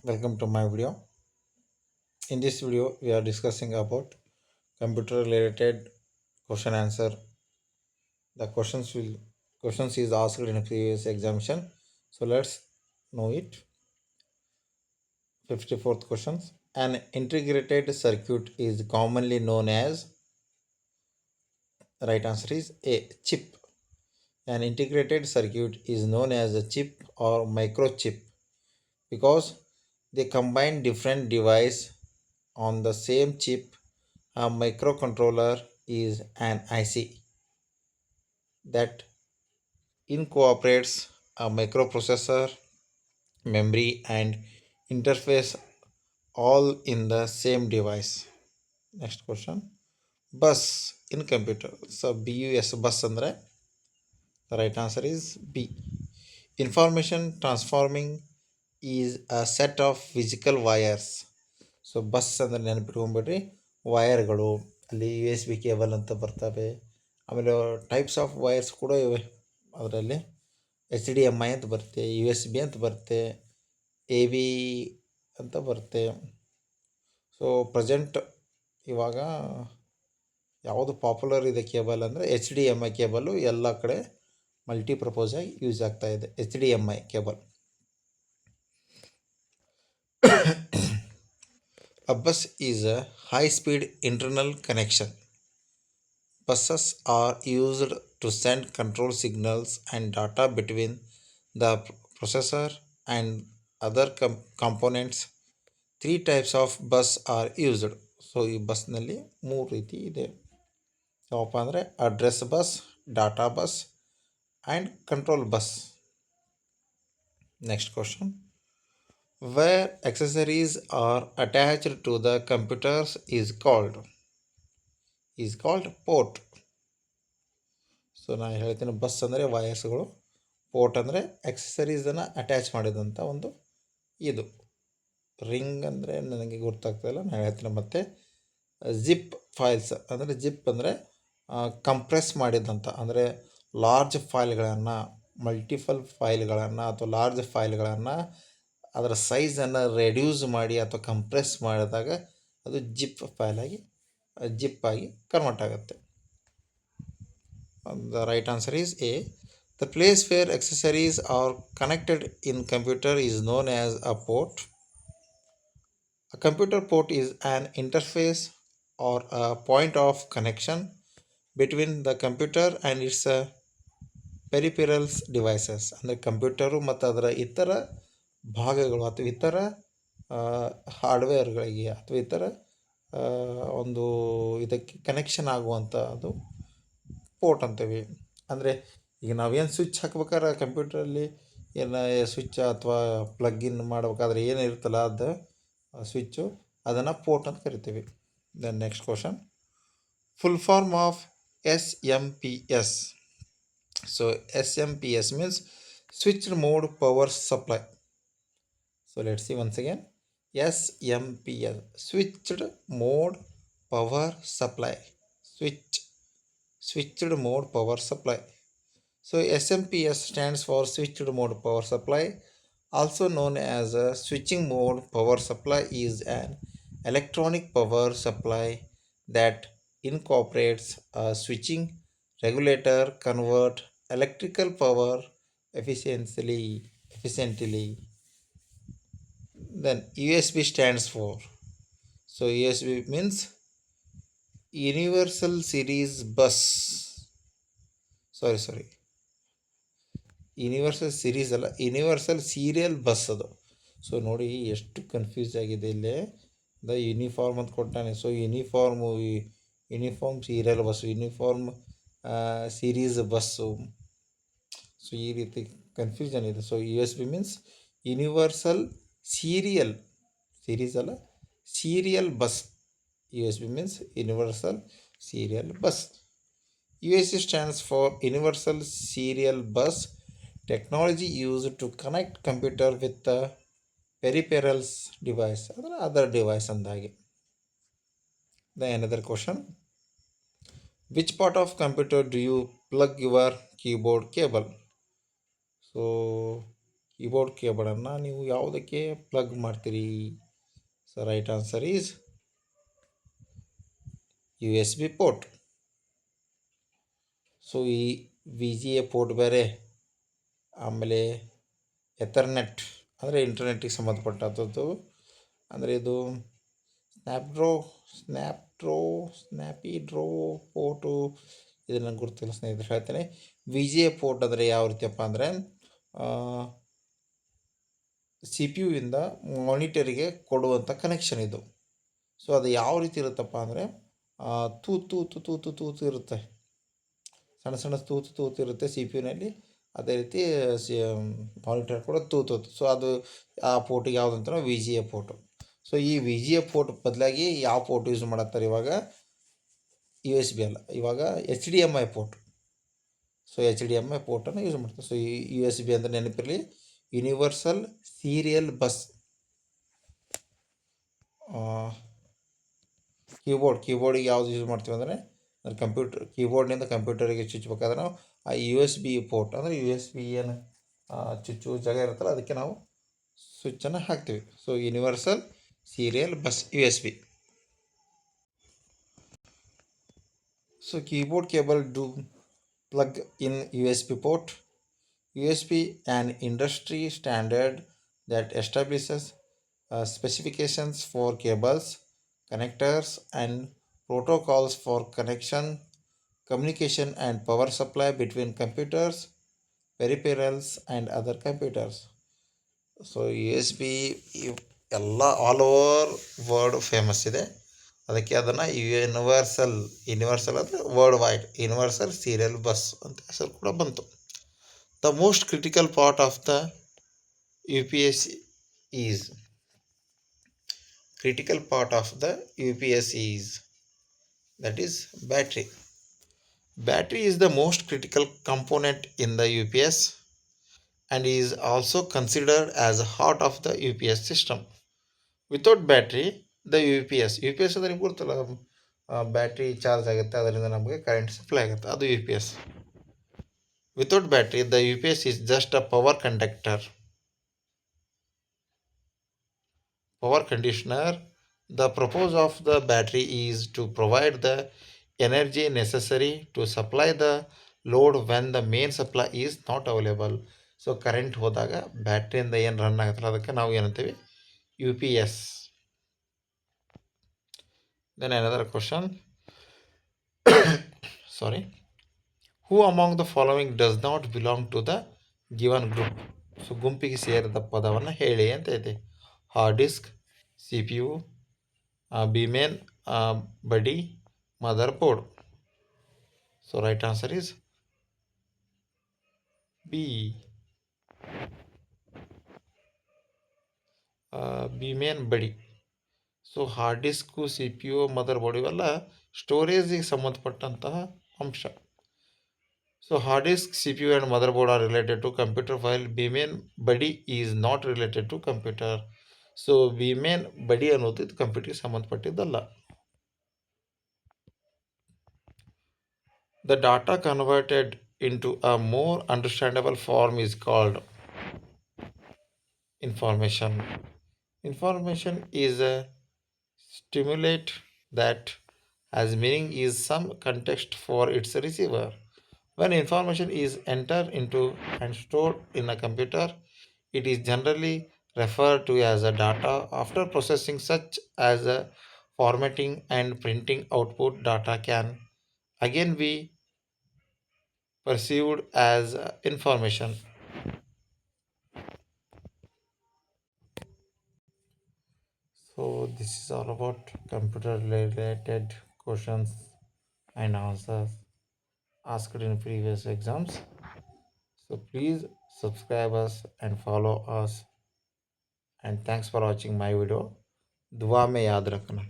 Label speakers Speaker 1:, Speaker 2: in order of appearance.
Speaker 1: Welcome to my video. In this video, we are discussing about computer related question answer. The questions is asked in a previous examination. So let's know it. 54th questions. An integrated circuit is commonly known as, right answer is A, chip. An integrated circuit is known as a chip or microchip because they combine different devices on the same chip. A microcontroller is an IC that incorporates a microprocessor, memory, and interface all in the same device. Next question. Bus in computer. So bus andre the right answer is B. Information transforming is a set of physical wires. So bus ಅಂದರೆ ನೆನಪಿಟ್ಕೊಂಡ್ಬಿಡ್ರಿ, ವಯರ್ಗಳು ಅಲ್ಲಿ you S B cable ಅಂತ ಬರ್ತವೆ. ಆಮೇಲೆ types of wires ಕೂಡ ಇವೆ ಅದರಲ್ಲಿ. H D M I ಅಂತ ಬರುತ್ತೆ, ಯು ಎಸ್ ಬಿ ಅಂತ ಬರುತ್ತೆ, ಎ ವಿ ಅಂತ ಬರುತ್ತೆ. ಸೊ ಪ್ರೆಸೆಂಟ್ ಇವಾಗ ಯಾವುದು ಪಾಪ್ಯುಲರ್ ಇದೆ ಕೇಬಲ್ ಅಂದರೆ H D M I cable ಎಲ್ಲ ಕಡೆ ಮಲ್ಟಿಪರ್ಪೋಸಾಗಿ ಯೂಸ್ ಆಗ್ತಾ ಇದೆ, H D M I cable. A bus is a high-speed internal connection. Buses are used to send control signals and data between the processor and other components. Three types of bus are used. So ಈ ಬಸ್ನಲ್ಲಿ ಮೂರು ರೀತಿ ಇದೆ. ಯಾವಪ್ಪ ಅಂದರೆ address bus, data bus and control bus. Next question. Where accessories are attached to the computers is called port. So ನಾನು ಹೇಳ್ತೀನಿ, bus ಅಂದರೆ ವಯರ್ಸ್ಗಳು, port ಅಂದರೆ ಎಕ್ಸಸರೀಸನ್ನು ಅಟ್ಯಾಚ್ ಮಾಡಿದಂಥ ಒಂದು ಇದು. ರಿಂಗ್ ಅಂದರೆ ನನಗೆ ಗೊತ್ತಾಗ್ತಾಯಿಲ್ಲ, ನಾನು ಹೇಳ್ತೀನಿ ಮತ್ತೆ. ಜಿಪ್ ಫೈಲ್ಸ್ ಅಂದರೆ ಜಿಪ್ ಅಂದರೆ ಕಂಪ್ರೆಸ್ ಮಾಡಿದಂಥ, ಅಂದರೆ ಲಾರ್ಜ್ ಫೈಲ್ಗಳನ್ನು, ಮಲ್ಟಿಪಲ್ ಫೈಲ್ಗಳನ್ನು ಅಥವಾ ಲಾರ್ಜ್ ಫೈಲ್ಗಳನ್ನು ಅದರ ಸೈಜನ್ನು ರೆಡ್ಯೂಸ್ ಮಾಡಿ ಅಥವಾ ಕಂಪ್ರೆಸ್ ಮಾಡಿದಾಗ ಅದು ಜಿಪ್ ಫೈಲಾಗಿ ಜಿಪ್ಪಾಗಿ ಕನ್ವರ್ಟ್ ಆಗುತ್ತೆ. The right answer is A. The place where accessories are connected in computer is known as a port. A computer port is an interface or a point of connection between the computer and its peripherals devices. ಅಂದರೆ computer ಮತ್ತು ಅದರ ಇತರ ಭಾಗಗಳು ಅಥವಾ ಇತರ ಹಾರ್ಡ್ವೇರ್ಗಳಿಗೆ ಅಥವಾ ಇತರ ಒಂದು ಇದಕ್ಕೆ ಕನೆಕ್ಷನ್ ಆಗುವಂಥ ಅದು ಪೋರ್ಟ್ ಅಂತೀವಿ. ಅಂದರೆ ಈಗ ನಾವೇನು ಸ್ವಿಚ್ ಹಾಕ್ಬೇಕಾದ್ರೆ ಕಂಪ್ಯೂಟ್ರಲ್ಲಿ ಏನು ಸ್ವಿಚ್ ಅಥವಾ ಪ್ಲಗ್ ಇನ್ ಮಾಡ್ಬೇಕಾದ್ರೆ ಏನು ಇರುತ್ತಲ್ಲ ಅದು ಸ್ವಿಚ್ಚು, ಅದನ್ನು ಪೋರ್ಟ್ ಅಂತ ಕರಿತೀವಿ. Then next question. Full form of S M P S. So S M P S means switched mode power supply. So let's see once again. SMPS, switched mode power supply. Switched mode power supply. So SMPS stands for switched mode power supply. Also known as a switching mode power supply is an electronic power supply that incorporates a switching regulator convert electrical power efficiently. Then USB stands for, so USB means universal series bus. Sorry, universal series ಅಲ್ಲ, universal serial bus ಅದು. So ನೋಡಿ ಎಷ್ಟು confuse ಆಗಿದೆ ಇಲ್ಲೇ. The uniform ಅಂತ ಕೊಟ್ಟಾನೆ. So uniform serial bus, uniform series bus. So ಈ ರೀತಿ ಕನ್ಫ್ಯೂಷನ್ ಇದೆ. So U S B means universal serial, series ಅಲ್ಲ, serial bus. U S B means universal serial bus. U S C stands for universal serial bus technology used to connect computer with peripherals device, ಅಂದರೆ other device ಅಂದಾಗೆ. The another question. Which part of computer do you plug your keyboard cable? So keyboard ಕೇಬಲನ್ನು ನೀವು ಯಾವುದಕ್ಕೆ plug ಮಾಡ್ತೀರಿ? So right answer is U S B port. So ಈ V G A port ಬೇರೆ, ಆಮೇಲೆ ಎಥರ್ನೆಟ್ ಅಂದರೆ ಇಂಟರ್ನೆಟ್ಟಿಗೆ ಸಂಬಂಧಪಟ್ಟಂಥದ್ದು. ಅಂದರೆ ಇದು ಸ್ನ್ಯಾಪ್ಡ್ರೋ ಸ್ನ್ಯಾಪಿ ಡ್ರೋ ಪೋರ್ಟು, ಇದು ನನಗೆ ಗೊತ್ತಿಲ್ಲ ಸ್ನೇಹಿತರೆ, ಹೇಳ್ತೇನೆ. ವಿ ಜಿ ಎ ಪೋರ್ಟ್ ಅಂದರೆ ಯಾವ ರೀತಿಯಪ್ಪ ಅಂದರೆ ಸಿ ಪಿ ಯುವಿಂದ ಮಾನಿಟರಿಗೆ ಕೊಡುವಂಥ ಕನೆಕ್ಷನ್ ಇದು. ಸೊ ಅದು ಯಾವ ರೀತಿ ಇರುತ್ತಪ್ಪ ಅಂದರೆ ತೂತು ತೂತು ತೂತು ಇರುತ್ತೆ, ಸಣ್ಣ ಸಣ್ಣ ತೂತು ತೂತು ಇರುತ್ತೆ ಸಿ ಪಿ ಯುನಲ್ಲಿ. ಅದೇ ರೀತಿ ಮಾನಿಟರ್ ಕೂಡ ತೂತು. ಸೊ ಅದು ಆ ಪೋರ್ಟಿಗೆ ಯಾವುದು ಅಂತಾರೆ V G A port. So ಈ ವಿ ಜಿ ಎ ಪೋರ್ಟ್ ಬದಲಾಗಿ ಯಾವ ಪೋರ್ಟ್ ಯೂಸ್ ಮಾಡತ್ತಾರೆ ಇವಾಗ? ಯು ಎಸ್ ಬಿ ಅಲ್ಲ, ಇವಾಗ H D M I port. So H D M I ಪೋರ್ಟನ್ನು ಯೂಸ್ ಮಾಡ್ತಾರೆ. ಸೊ ಈ ಯು ಎಸ್ ಬಿ ಅಂತ ನೆನಪಿರಲಿ, ಯೂನಿವರ್ಸಲ್ ಸೀರಿಯಲ್ ಬಸ್. ಕೀಬೋರ್ಡಿಗೆ ಯಾವುದು ಯೂಸ್ ಮಾಡ್ತೀವಿ ಅಂದರೆ ಕೀಬೋರ್ಡ್ನಿಂದ ಕಂಪ್ಯೂಟರಿಗೆ ಚುಚ್ಚಬೇಕಾದ್ರೆ ನಾವು ಆ ಯು ಎಸ್ ಬಿ ಪೋರ್ಟ್ ಅಂದರೆ ಯು ಎಸ್ ಬಿ ಏನು ಚುಚ್ಚುವ ಜಾಗ ಇರುತ್ತಲ್ಲ ಅದಕ್ಕೆ ನಾವು ಸ್ವಿಚ್ಚನ್ನು ಹಾಕ್ತೀವಿ. So universal serial bus U S B. So keyboard cable do plug in U S B port. USB, an industry standard that establishes specifications for cables, connectors, and protocols for connection, communication, and power supply between computers, peripherals, and other computers. So U S B ಎಲ್ಲ all over world famous ಇದೆ. ಅದಕ್ಕೆ ಅದನ್ನು universal ಅಂದರೆ worldwide universal serial bus ಅಂತ ಹೆಸರು ಕೂಡ ಬಂತು. The most critical part of the UPS is that is battery. Battery is the most critical component in the UPS and is also considered as heart of the UPS system. Without battery, the UPS ಅಂದರೆ ನಿಮ್ಗೆ ಗೊತ್ತಲ್ಲ, battery charge ಆಗುತ್ತೆ, ಅದರಿಂದ ನಮಗೆ current supply ಆಗುತ್ತೆ, ಅದು UPS. Without battery, the UPS is just a power conditioner. The purpose of the battery is to provide the energy necessary to supply the load when the main supply is not available. So current ಹೋದಾಗ ಬ್ಯಾಟ್ರಿಯಿಂದ ಏನು run ಆಗುತ್ತಲ್ಲ ಅದಕ್ಕೆ ನಾವು ಏನಂತೀವಿ? UPS. Then another question. Sorry. Who among the following does not belong to the given group? So ಗುಂಪಿಗೆ ಸೇರಿದ ಪದವನ್ನು ಹೇಳಿ ಅಂತ ಇದೆ. Hard disk, C P U, b main, body, mother board. So right answer is B, b main body. So hard disk, C P U, mother board ಇವೆಲ್ಲ ಸ್ಟೋರೇಜಿಗೆ ಸಂಬಂಧಪಟ್ಟಂತಹ ಅಂಶ. So hard disk, CPU and motherboard are related to computer while BMain body is not related to computer. So BMain body ಅನ್ನೋದು ಇದು ಕಂಪ್ಯೂಟರ್ಗೆ ಸಂಬಂಧಪಟ್ಟಿದ್ದಲ್ಲ. The data converted into a more understandable form is called information. Information is a stimulate that has meaning is some context for its receiver. When information is entered into and stored in a computer, it is generally referred to as a data. After processing such as a formatting and printing output, data can again be perceived as information. So this is all about computer related questions and answers asked in previous exams. So please subscribe us and follow us, and thanks for watching my video. दुआ में याद रखना.